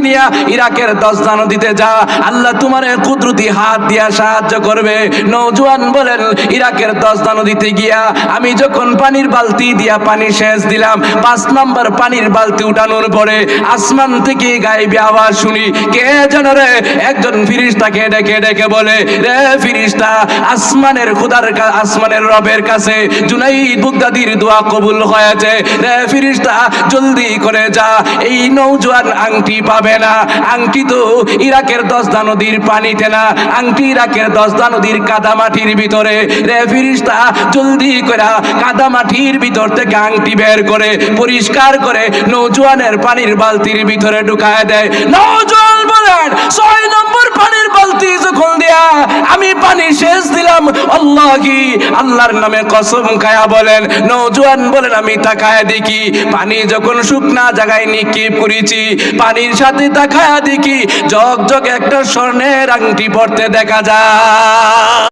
নিয়া ইরাকের দজদা নদীতে যা, আল্লাহ তোমার কুদরতি হাত দিয়া সাহায্য করবে। নওজোয়ান বলেন ইরাকের দজদা নদীতে গিয়া আমি যখন পানির বালতি দিয়া পানি সেচ দিলাম, 5 নাম্বার পানির বালতি উঠানোর পরে আসমান থেকে গায়েবী আওয়াজ শুনি, কে যেন রে একজন ফেরেশতাকে ডেকে ডেকে বলে, রে ফেরেশতা, আসমানের খোদার আসমানের রবের কাছে জুনাইদ বাগদাদির দোয়া কবুল হয়েছে, রে ফেরেশতা জলদি করে যা, এই নওজোয়ান আংটি পাবে না। আংটি তো ইরাকের দজদা নদীর পানিতে না, আংটি ইরাকের দজদা নদীর কাদামাটির ভিতরে। রে ফেরেশতা জলদি করে কাদামাটির ভিতর থেকে আংটি বের করে পরিষ্কার করে নওজোয়ানের পানির বালতির ভিতরে ঢুকায় দেয়। নওজোয়ান বলেন 6 নম্বর পানির বালতি যখন দিয়া আমি পানি শেষ দিলাম, আল্লাহি আল্লাহর নামে কসম খায়া বলেন, নওজোয়ান বলেন আমি তাকায় দেখি পানি যখন শুকনা জায়গায় নিক্ষেপ করেছি, পানির সাথে তাকায়া দেখি জগ জগ একটা স্বর্ণের আংটি পড়তে দেখা যায়।